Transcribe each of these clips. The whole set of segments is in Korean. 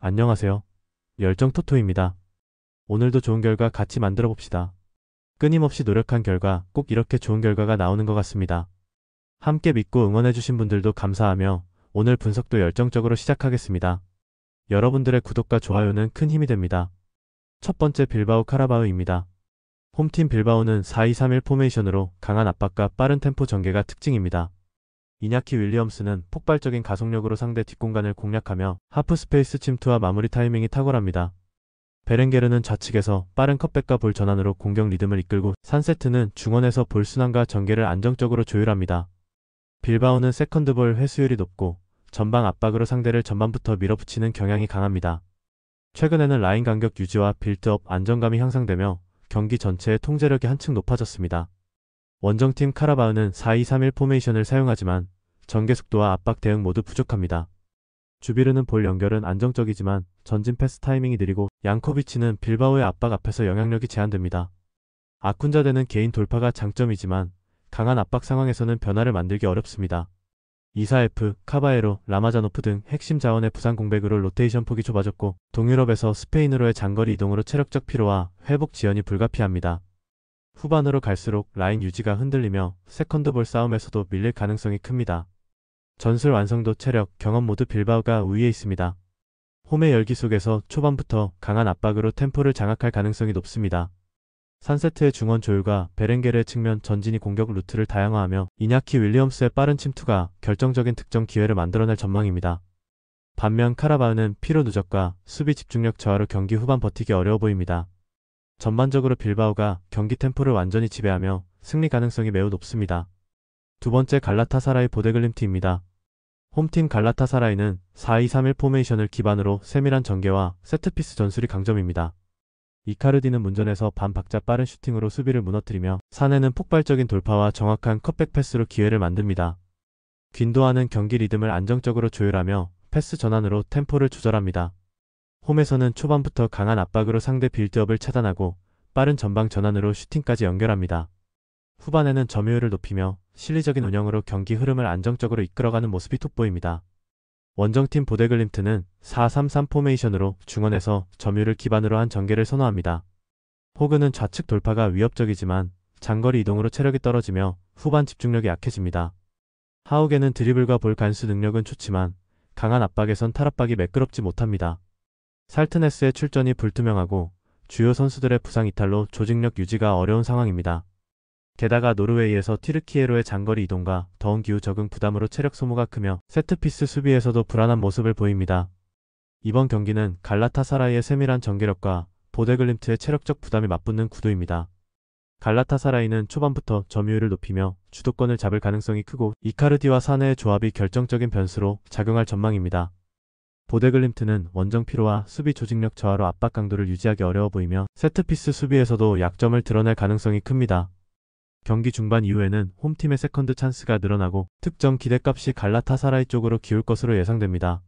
안녕하세요. 열정 토토입니다. 오늘도 좋은 결과 같이 만들어 봅시다. 끊임없이 노력한 결과 꼭 이렇게 좋은 결과가 나오는 것 같습니다. 함께 믿고 응원해주신 분들도 감사하며 오늘 분석도 열정적으로 시작하겠습니다. 여러분들의 구독과 좋아요는 큰 힘이 됩니다. 첫 번째 빌바오 카라바오입니다. 홈팀 빌바오는 4-2-3-1 포메이션으로 강한 압박과 빠른 템포 전개가 특징입니다. 이냐키 윌리엄스는 폭발적인 가속력으로 상대 뒷공간을 공략하며 하프 스페이스 침투와 마무리 타이밍이 탁월합니다. 베렌게르는 좌측에서 빠른 컷백과 볼 전환으로 공격 리듬을 이끌고 산세트는 중원에서 볼 순환과 전개를 안정적으로 조율합니다. 빌바오는 세컨드볼 회수율이 높고 전방 압박으로 상대를 전반부터 밀어붙이는 경향이 강합니다. 최근에는 라인 간격 유지와 빌드업 안정감이 향상되며 경기 전체의 통제력이 한층 높아졌습니다. 원정팀 카라바오는 4-2-3-1 포메이션을 사용하지만 전개 속도와 압박 대응 모두 부족합니다. 주비르는 볼 연결은 안정적이지만 전진 패스 타이밍이 느리고 양코비치는 빌바오의 압박 앞에서 영향력이 제한됩니다. 아쿤자대는 개인 돌파가 장점이지만 강한 압박 상황에서는 변화를 만들기 어렵습니다. 이사에프, 카바에로, 라마자노프 등 핵심 자원의 부상 공백으로 로테이션 폭이 좁아졌고 동유럽에서 스페인으로의 장거리 이동으로 체력적 피로와 회복 지연이 불가피합니다. 후반으로 갈수록 라인 유지가 흔들리며 세컨드볼 싸움에서도 밀릴 가능성이 큽니다. 전술 완성도, 체력, 경험 모두 빌바오가 우위에 있습니다. 홈의 열기 속에서 초반부터 강한 압박으로 템포를 장악할 가능성이 높습니다. 산세트의 중원 조율과 베렌게르의 측면 전진이 공격 루트를 다양화하며 이냐키 윌리엄스의 빠른 침투가 결정적인 득점 기회를 만들어낼 전망입니다. 반면 카라바오는 피로 누적과 수비 집중력 저하로 경기 후반 버티기 어려워 보입니다. 전반적으로 빌바오가 경기 템포를 완전히 지배하며 승리 가능성이 매우 높습니다. 두 번째 갈라타사라이 보데글림트입니다. 홈팀 갈라타사라이는 4-2-3-1 포메이션을 기반으로 세밀한 전개와 세트피스 전술이 강점입니다. 이카르디는 문전에서 반박자 빠른 슈팅으로 수비를 무너뜨리며 사네는 폭발적인 돌파와 정확한 컷백 패스로 기회를 만듭니다. 귄도아는 경기 리듬을 안정적으로 조율하며 패스 전환으로 템포를 조절합니다. 홈에서는 초반부터 강한 압박으로 상대 빌드업을 차단하고 빠른 전방 전환으로 슈팅까지 연결합니다. 후반에는 점유율을 높이며 실리적인 운영으로 경기 흐름을 안정적으로 이끌어가는 모습이 돋보입니다. 원정팀 보데글림트는 4-3-3 포메이션으로 중원에서 점유를 기반으로 한 전개를 선호합니다. 호그는 좌측 돌파가 위협적이지만 장거리 이동으로 체력이 떨어지며 후반 집중력이 약해집니다. 하우게는 드리블과 볼 간수 능력은 좋지만 강한 압박에선 탈압박이 매끄럽지 못합니다. 살트네스의 출전이 불투명하고 주요 선수들의 부상 이탈로 조직력 유지가 어려운 상황입니다. 게다가 노르웨이에서 튀르키예로의 장거리 이동과 더운 기후 적응 부담으로 체력 소모가 크며 세트피스 수비에서도 불안한 모습을 보입니다. 이번 경기는 갈라타사라이의 세밀한 전개력과 보데글림트의 체력적 부담이 맞붙는 구도입니다. 갈라타사라이는 초반부터 점유율을 높이며 주도권을 잡을 가능성이 크고 이카르디와 사네의 조합이 결정적인 변수로 작용할 전망입니다. 보데글림트는 원정 피로와 수비 조직력 저하로 압박 강도를 유지하기 어려워 보이며 세트피스 수비에서도 약점을 드러낼 가능성이 큽니다. 경기 중반 이후에는 홈팀의 세컨드 찬스가 늘어나고 특정 기대값이 갈라타사라이 쪽으로 기울 것으로 예상됩니다.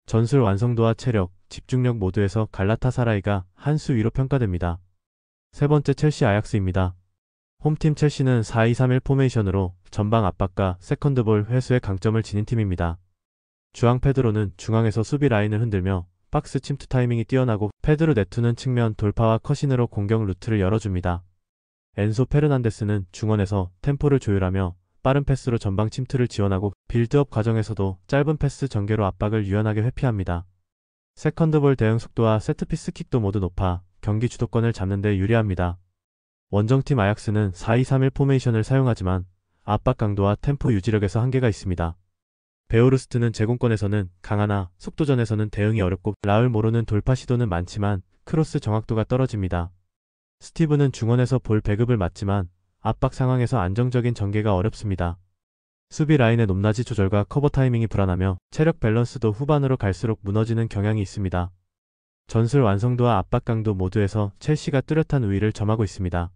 전술 완성도와 체력, 집중력 모두에서 갈라타사라이가 한 수 위로 평가됩니다. 세 번째 첼시 아약스입니다. 홈팀 첼시는 4-2-3-1 포메이션으로 전방 압박과 세컨드볼 회수의 강점을 지닌 팀입니다. 주앙 페드로는 중앙에서 수비 라인을 흔들며 박스 침투 타이밍이 뛰어나고 페드로 네투는 측면 돌파와 컷인으로 공격 루트를 열어줍니다. 엔소 페르난데스는 중원에서 템포를 조율하며 빠른 패스로 전방 침투를 지원하고 빌드업 과정에서도 짧은 패스 전개로 압박을 유연하게 회피합니다. 세컨드볼 대응 속도와 세트피스 킥도 모두 높아 경기 주도권을 잡는 데 유리합니다. 원정팀 아약스는 4-2-3-1 포메이션을 사용하지만 압박 강도와 템포 유지력에서 한계가 있습니다. 베오르스트는 제공권에서는 강하나 속도전에서는 대응이 어렵고 라울 모로는 돌파 시도는 많지만 크로스 정확도가 떨어집니다. 스티브는 중원에서 볼 배급을 맡지만 압박 상황에서 안정적인 전개가 어렵습니다. 수비 라인의 높낮이 조절과 커버 타이밍이 불안하며 체력 밸런스도 후반으로 갈수록 무너지는 경향이 있습니다. 전술 완성도와 압박 강도 모두에서 첼시가 뚜렷한 우위를 점하고 있습니다.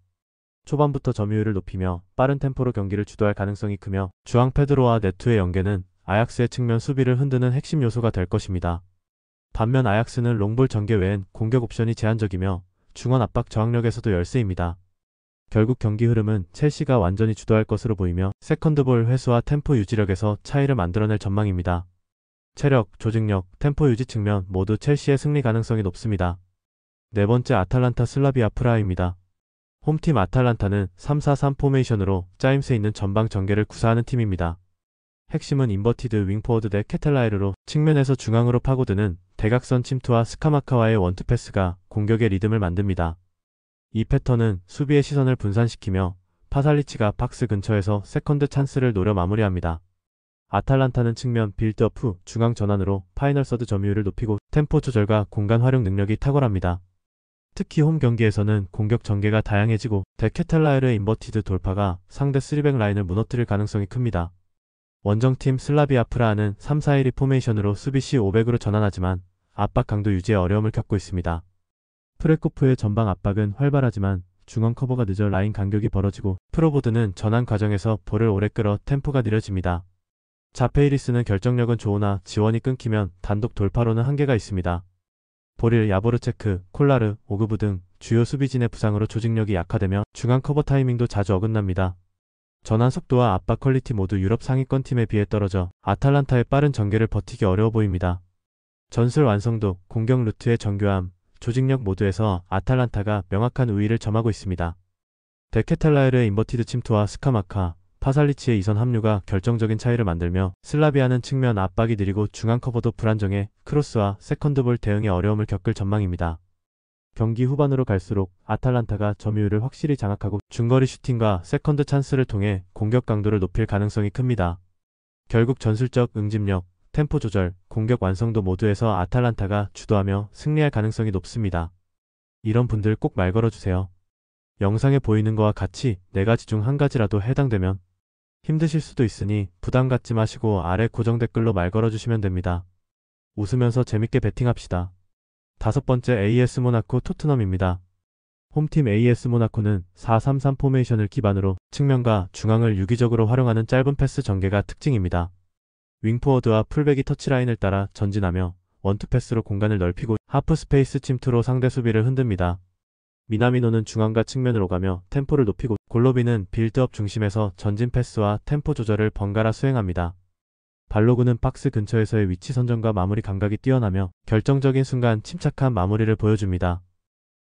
초반부터 점유율을 높이며 빠른 템포로 경기를 주도할 가능성이 크며 주앙 페드로와 네투의 연계는 아약스의 측면 수비를 흔드는 핵심 요소가 될 것입니다. 반면 아약스는 롱볼 전개 외엔 공격 옵션이 제한적이며 중원 압박 저항력에서도 열세입니다. 결국 경기 흐름은 첼시가 완전히 주도할 것으로 보이며 세컨드볼 회수와 템포 유지력에서 차이를 만들어낼 전망입니다. 체력, 조직력, 템포 유지 측면 모두 첼시의 승리 가능성이 높습니다. 네 번째 아탈란타 슬라비아 프라하입니다. 홈팀 아탈란타는 3-4-3 포메이션으로 짜임새 있는 전방 전개를 구사하는 팀입니다. 핵심은 인버티드 윙포워드 대 케텔라에르로 측면에서 중앙으로 파고드는 대각선 침투와 스카마카와의 원투 패스가 공격의 리듬을 만듭니다. 이 패턴은 수비의 시선을 분산시키며 파살리치가 박스 근처에서 세컨드 찬스를 노려 마무리합니다. 아탈란타는 측면 빌드업 후 중앙 전환으로 파이널 서드 점유율을 높이고 템포 조절과 공간 활용 능력이 탁월합니다. 특히 홈 경기에서는 공격 전개가 다양해지고 데케텔라에르의 인버티드 돌파가 상대 3백 라인을 무너뜨릴 가능성이 큽니다. 원정팀 슬라비아 프라하는 3-4-1-2 포메이션으로 수비 시 500으로 전환하지만 압박 강도 유지에 어려움을 겪고 있습니다. 프레코프의 전방 압박은 활발하지만 중앙 커버가 늦어 라인 간격이 벌어지고 프로보드는 전환 과정에서 볼을 오래 끌어 템포가 느려집니다. 자페이리스는 결정력은 좋으나 지원이 끊기면 단독 돌파로는 한계가 있습니다. 보릴, 야보르체크, 콜라르, 오그브 등 주요 수비진의 부상으로 조직력이 약화되며 중앙 커버 타이밍도 자주 어긋납니다. 전환 속도와 압박 퀄리티 모두 유럽 상위권 팀에 비해 떨어져 아탈란타의 빠른 전개를 버티기 어려워 보입니다. 전술 완성도, 공격 루트의 정교함, 조직력 모두에서 아탈란타가 명확한 우위를 점하고 있습니다. 데케텔라에르의 인버티드 침투와 스카마카, 파살리치의 이선 합류가 결정적인 차이를 만들며 슬라비아는 측면 압박이 느리고 중앙 커버도 불안정해 크로스와 세컨드볼 대응에 어려움을 겪을 전망입니다. 경기 후반으로 갈수록 아탈란타가 점유율을 확실히 장악하고 중거리 슈팅과 세컨드 찬스를 통해 공격 강도를 높일 가능성이 큽니다. 결국 전술적 응집력, 템포 조절, 공격 완성도 모두에서 아탈란타가 주도하며 승리할 가능성이 높습니다. 이런 분들 꼭 말 걸어주세요. 영상에 보이는 거와 같이 4가지 중 한 가지라도 해당되면 힘드실 수도 있으니 부담 갖지 마시고 아래 고정 댓글로 말 걸어주시면 됩니다. 웃으면서 재밌게 베팅합시다. 5번째 AS 모나코 토트넘입니다. 홈팀 AS 모나코는 4-3-3 포메이션을 기반으로 측면과 중앙을 유기적으로 활용하는 짧은 패스 전개가 특징입니다. 윙포워드와 풀백이 터치라인을 따라 전진하며 원투 패스로 공간을 넓히고 하프 스페이스 침투로 상대 수비를 흔듭니다. 미나미노는 중앙과 측면을 오가며 템포를 높이고 골로비는 빌드업 중심에서 전진 패스와 템포 조절을 번갈아 수행합니다. 발로그는 박스 근처에서의 위치 선정과 마무리 감각이 뛰어나며 결정적인 순간 침착한 마무리를 보여줍니다.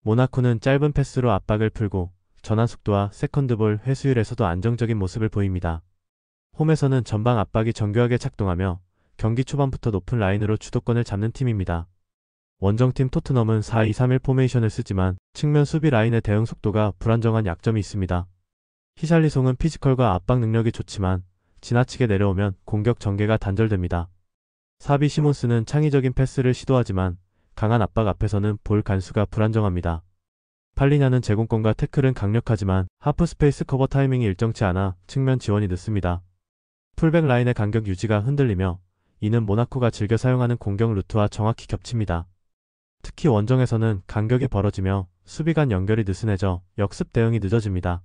모나코는 짧은 패스로 압박을 풀고 전환 속도와 세컨드볼 회수율에서도 안정적인 모습을 보입니다. 홈에서는 전방 압박이 정교하게 작동하며 경기 초반부터 높은 라인으로 주도권을 잡는 팀입니다. 원정팀 토트넘은 4-2-3-1 포메이션을 쓰지만 측면 수비 라인의 대응 속도가 불안정한 약점이 있습니다. 히샬리송은 피지컬과 압박 능력이 좋지만 지나치게 내려오면 공격 전개가 단절됩니다. 사비 시몬스는 창의적인 패스를 시도하지만 강한 압박 앞에서는 볼 간수가 불안정합니다. 팔리냐는 제공권과 태클은 강력하지만 하프 스페이스 커버 타이밍이 일정치 않아 측면 지원이 늦습니다. 풀백 라인의 간격 유지가 흔들리며 이는 모나코가 즐겨 사용하는 공격 루트와 정확히 겹칩니다. 특히 원정에서는 간격이 벌어지며 수비 간 연결이 느슨해져 역습 대응이 늦어집니다.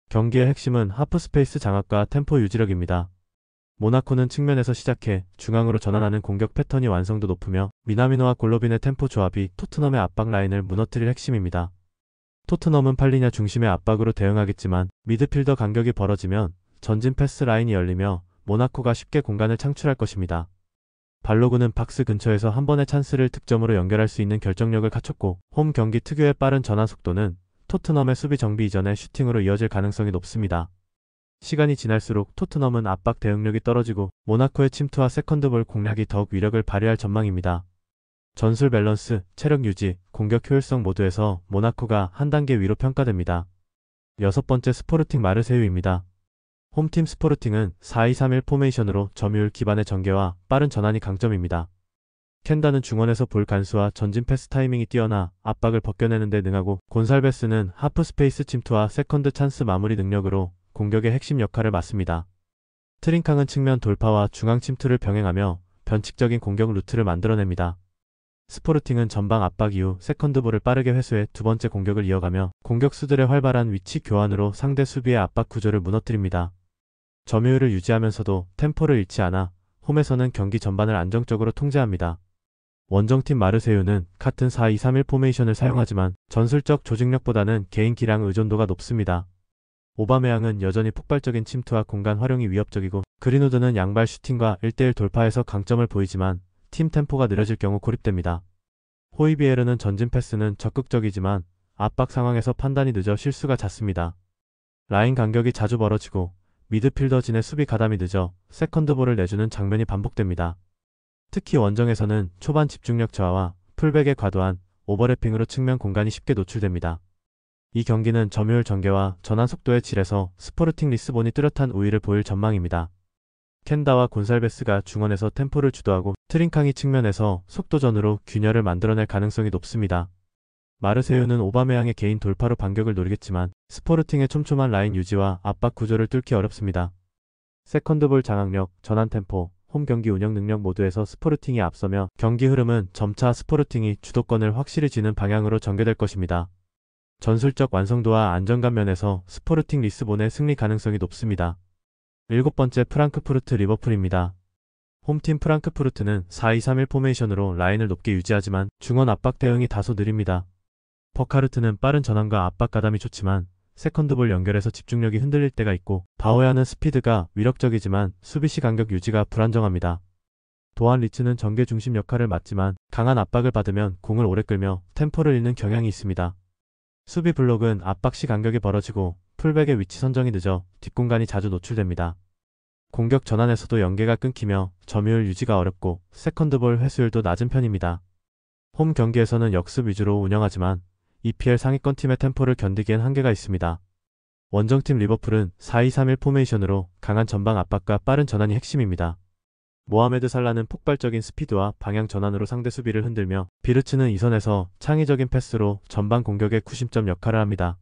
경기의 핵심은 하프 스페이스 장악과 템포 유지력입니다. 모나코는 측면에서 시작해 중앙으로 전환하는 공격 패턴이 완성도 높으며 미나미노와 골로빈의 템포 조합이 토트넘의 압박 라인을 무너뜨릴 핵심입니다. 토트넘은 팔리냐 중심의 압박으로 대응하겠지만 미드필더 간격이 벌어지면 전진 패스 라인이 열리며 모나코가 쉽게 공간을 창출할 것입니다. 발로그는 박스 근처에서 한 번의 찬스를 득점으로 연결할 수 있는 결정력을 갖췄고 홈 경기 특유의 빠른 전환 속도는 토트넘의 수비 정비 이전의 슈팅으로 이어질 가능성이 높습니다. 시간이 지날수록 토트넘은 압박 대응력이 떨어지고 모나코의 침투와 세컨드볼 공략이 더욱 위력을 발휘할 전망입니다. 전술 밸런스, 체력 유지, 공격 효율성 모두에서 모나코가 한 단계 위로 평가됩니다. 6번째 스포르팅 마르세유입니다. 홈팀 스포르팅은 4-2-3-1 포메이션으로 점유율 기반의 전개와 빠른 전환이 강점입니다. 켄다는 중원에서 볼 간수와 전진 패스 타이밍이 뛰어나 압박을 벗겨내는 데 능하고 곤살베스는 하프 스페이스 침투와 세컨드 찬스 마무리 능력으로 공격의 핵심 역할을 맡습니다. 트링캉은 측면 돌파와 중앙 침투를 병행하며 변칙적인 공격 루트를 만들어냅니다. 스포르팅은 전방 압박 이후 세컨드볼을 빠르게 회수해 두 번째 공격을 이어가며 공격수들의 활발한 위치 교환으로 상대 수비의 압박 구조를 무너뜨립니다. 점유율을 유지하면서도 템포를 잃지 않아 홈에서는 경기 전반을 안정적으로 통제합니다. 원정팀 마르세유는 같은 4-2-3-1 포메이션을 사용하지만 전술적 조직력보다는 개인 기량 의존도가 높습니다. 오바메양은 여전히 폭발적인 침투와 공간 활용이 위협적이고 그린우드는 양발 슈팅과 1대1 돌파에서 강점을 보이지만 팀 템포가 느려질 경우 고립됩니다. 호이비에르는 전진 패스는 적극적이지만 압박 상황에서 판단이 늦어 실수가 잦습니다. 라인 간격이 자주 벌어지고 미드필더진의 수비 가담이 늦어 세컨드볼을 내주는 장면이 반복됩니다. 특히 원정에서는 초반 집중력 저하와 풀백의 과도한 오버래핑으로 측면 공간이 쉽게 노출됩니다. 이 경기는 점유율 전개와 전환 속도의 질에서 스포르팅 리스본이 뚜렷한 우위를 보일 전망입니다. 켄다와 곤살베스가 중원에서 템포를 주도하고 트링캉이 측면에서 속도전으로 균열을 만들어낼 가능성이 높습니다. 마르세유는 오바메양의 개인 돌파로 반격을 노리겠지만 스포르팅의 촘촘한 라인 유지와 압박 구조를 뚫기 어렵습니다. 세컨드볼 장악력, 전환 템포, 홈 경기 운영 능력 모두에서 스포르팅이 앞서며 경기 흐름은 점차 스포르팅이 주도권을 확실히 쥐는 방향으로 전개될 것입니다. 전술적 완성도와 안정감 면에서 스포르팅 리스본의 승리 가능성이 높습니다. 7번째 프랑크푸르트 리버풀입니다. 홈팀 프랑크푸르트는 4-2-3-1 포메이션으로 라인을 높게 유지하지만 중원 압박 대응이 다소 느립니다. 버카르트는 빠른 전환과 압박 가담이 좋지만 세컨드볼 연결에서 집중력이 흔들릴 때가 있고 바오야는 스피드가 위력적이지만 수비시 간격 유지가 불안정합니다. 도안 리츠는 전개 중심 역할을 맡지만 강한 압박을 받으면 공을 오래 끌며 템포를 잃는 경향이 있습니다. 수비 블록은 압박 시 간격이 벌어지고 풀백의 위치 선정이 늦어 뒷공간이 자주 노출됩니다. 공격 전환에서도 연계가 끊기며 점유율 유지가 어렵고 세컨드볼 회수율도 낮은 편입니다. 홈 경기에서는 역습 위주로 운영하지만 EPL 상위권 팀의 템포를 견디기엔 한계가 있습니다. 원정팀 리버풀은 4-2-3-1 포메이션으로 강한 전방 압박과 빠른 전환이 핵심입니다. 모하메드 살라는 폭발적인 스피드와 방향 전환으로 상대 수비를 흔들며 비르츠는 이선에서 창의적인 패스로 전방 공격의 구심점 역할을 합니다.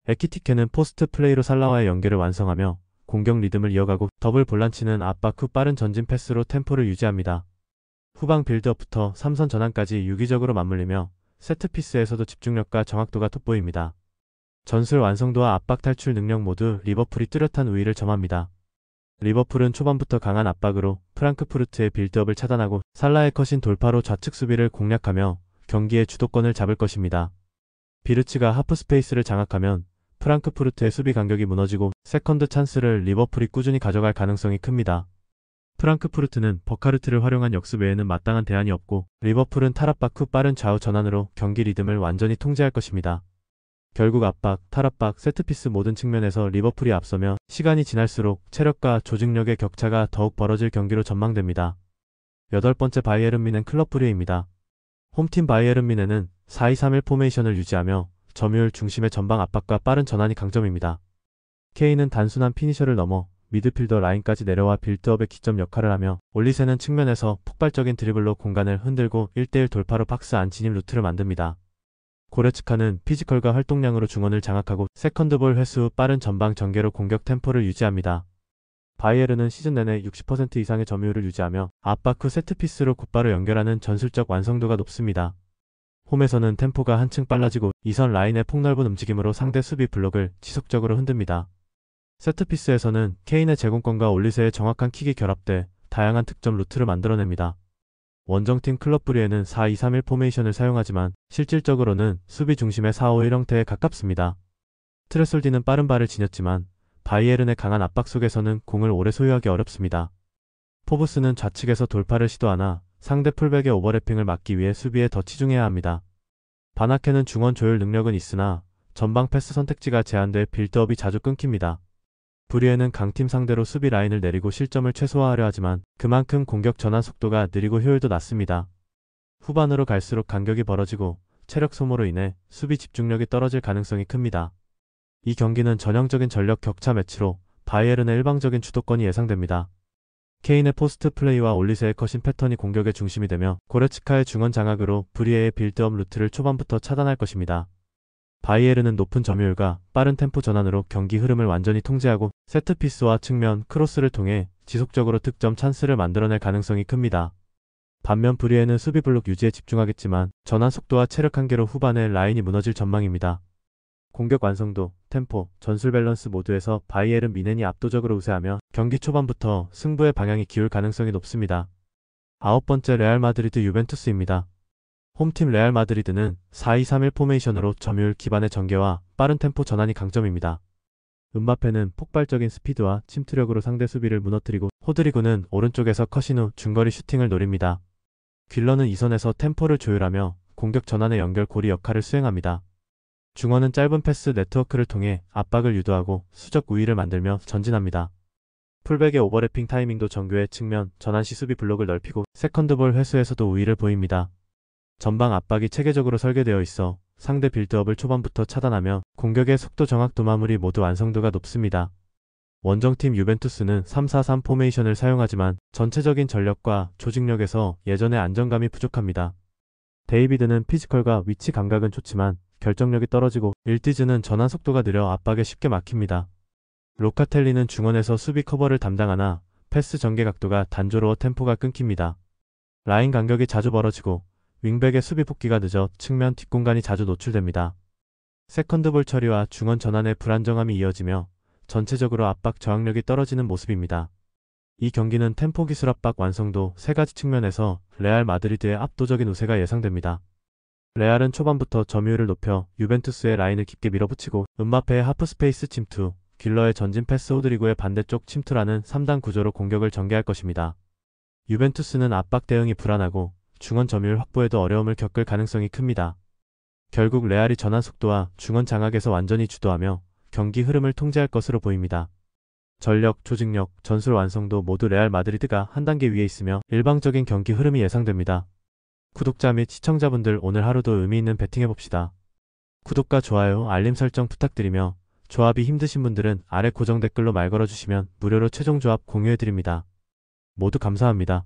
에키티케는 포스트 플레이로 살라와의 연계를 완성하며 공격 리듬을 이어가고 더블 볼란치는 압박 후 빠른 전진 패스로 템포를 유지합니다. 후방 빌드업부터 3선 전환까지 유기적으로 맞물리며 세트피스에서도 집중력과 정확도가 돋보입니다. 전술 완성도와 압박 탈출 능력 모두 리버풀이 뚜렷한 우위를 점합니다. 리버풀은 초반부터 강한 압박으로 프랑크푸르트의 빌드업을 차단하고 살라의 컷인 돌파로 좌측 수비를 공략하며 경기의 주도권을 잡을 것입니다. 비르츠가 하프 스페이스를 장악하면 프랑크푸르트의 수비 간격이 무너지고 세컨드 찬스를 리버풀이 꾸준히 가져갈 가능성이 큽니다. 프랑크푸르트는 버카르트를 활용한 역습 외에는 마땅한 대안이 없고 리버풀은 탈압박 후 빠른 좌우 전환으로 경기 리듬을 완전히 통제할 것입니다. 결국 압박, 탈압박, 세트피스 모든 측면에서 리버풀이 앞서며 시간이 지날수록 체력과 조직력의 격차가 더욱 벌어질 경기로 전망됩니다. 8번째 바이에른 뮌헨 클럽 브리에입니다. 홈팀 바이에른 뮌헨은 4-2-3-1 포메이션을 유지하며 점유율 중심의 전방 압박과 빠른 전환이 강점입니다. 케인은 단순한 피니셔를 넘어 미드필더 라인까지 내려와 빌드업의 기점 역할을 하며 올리세는 측면에서 폭발적인 드리블로 공간을 흔들고 1대1 돌파로 박스 안 진입 루트를 만듭니다. 고레츠카는 피지컬과 활동량으로 중원을 장악하고 세컨드볼 회수 후 빠른 전방 전개로 공격 템포를 유지합니다. 바이에른은 시즌 내내 60% 이상의 점유율을 유지하며 압박 후 세트피스로 곧바로 연결하는 전술적 완성도가 높습니다. 홈에서는 템포가 한층 빨라지고 이선 라인의 폭넓은 움직임으로 상대 수비 블록을 지속적으로 흔듭니다. 세트피스에서는 케인의 제공권과 올리세의 정확한 킥이 결합돼 다양한 득점 루트를 만들어냅니다. 원정팀 클럽 브리에는 4-2-3-1 포메이션을 사용하지만 실질적으로는 수비 중심의 4-5-1 형태에 가깝습니다. 트레솔디는 빠른 발을 지녔지만 바이에른의 강한 압박 속에서는 공을 오래 소유하기 어렵습니다. 포브스는 좌측에서 돌파를 시도하나 상대 풀백의 오버래핑을 막기 위해 수비에 더 치중해야 합니다. 바나케는 중원 조율 능력은 있으나 전방 패스 선택지가 제한돼 빌드업이 자주 끊깁니다. 브리에는 강팀 상대로 수비 라인을 내리고 실점을 최소화하려 하지만 그만큼 공격 전환 속도가 느리고 효율도 낮습니다. 후반으로 갈수록 간격이 벌어지고 체력 소모로 인해 수비 집중력이 떨어질 가능성이 큽니다. 이 경기는 전형적인 전력 격차 매치로 바이에른의 일방적인 주도권이 예상됩니다. 케인의 포스트 플레이와 올리세의 컷인 패턴이 공격의 중심이 되며 고레츠카의 중원 장악으로 브리에의 빌드업 루트를 초반부터 차단할 것입니다. 바이에른은 높은 점유율과 빠른 템포 전환으로 경기 흐름을 완전히 통제하고 세트피스와 측면, 크로스를 통해 지속적으로 득점 찬스를 만들어낼 가능성이 큽니다. 반면 브리에는 수비 블록 유지에 집중하겠지만 전환 속도와 체력 한계로 후반에 라인이 무너질 전망입니다. 공격 완성도, 템포, 전술 밸런스 모두에서 바이에른 뮌헨이 압도적으로 우세하며 경기 초반부터 승부의 방향이 기울 가능성이 높습니다. 9번째 레알 마드리드 유벤투스입니다. 홈팀 레알 마드리드는 4-2-3-1 포메이션으로 점유율 기반의 전개와 빠른 템포 전환이 강점입니다. 음바페는 폭발적인 스피드와 침투력으로 상대 수비를 무너뜨리고 호드리구는 오른쪽에서 컷인 후 중거리 슈팅을 노립니다. 귓러는 이선에서 템포를 조율하며 공격 전환의 연결고리 역할을 수행합니다. 중원은 짧은 패스 네트워크를 통해 압박을 유도하고 수적 우위를 만들며 전진합니다. 풀백의 오버래핑 타이밍도 정교해 측면 전환 시 수비 블록을 넓히고 세컨드볼 회수에서도 우위를 보입니다. 전방 압박이 체계적으로 설계되어 있어 상대 빌드업을 초반부터 차단하며 공격의 속도 정확도 마무리 모두 완성도가 높습니다. 원정팀 유벤투스는 3-4-3 포메이션을 사용하지만 전체적인 전력과 조직력에서 예전의 안정감이 부족합니다. 데이비드는 피지컬과 위치 감각은 좋지만 결정력이 떨어지고 일디즈는 전환 속도가 느려 압박에 쉽게 막힙니다. 로카텔리는 중원에서 수비 커버를 담당하나 패스 전개 각도가 단조로워 템포가 끊깁니다. 라인 간격이 자주 벌어지고 윙백의 수비 복귀가 늦어 측면 뒷공간이 자주 노출됩니다. 세컨드볼 처리와 중원 전환의 불안정함이 이어지며 전체적으로 압박 저항력이 떨어지는 모습입니다. 이 경기는 템포 기술 압박 완성도 세 가지 측면에서 레알 마드리드의 압도적인 우세가 예상됩니다. 레알은 초반부터 점유율을 높여 유벤투스의 라인을 깊게 밀어붙이고 음바페의 하프스페이스 침투, 길러의 전진 패스 호드리구의 반대쪽 침투라는 3단 구조로 공격을 전개할 것입니다. 유벤투스는 압박 대응이 불안하고 중원 점유율 확보에도 어려움을 겪을 가능성이 큽니다. 결국 레알이 전환 속도와 중원 장악에서 완전히 주도하며 경기 흐름을 통제할 것으로 보입니다. 전력, 조직력, 전술 완성도 모두 레알 마드리드가 한 단계 위에 있으며 일방적인 경기 흐름이 예상됩니다. 구독자 및 시청자분들 오늘 하루도 의미 있는 배팅해봅시다. 구독과 좋아요, 알림 설정 부탁드리며 조합이 힘드신 분들은 아래 고정 댓글로 말 걸어주시면 무료로 최종 조합 공유해드립니다. 모두 감사합니다.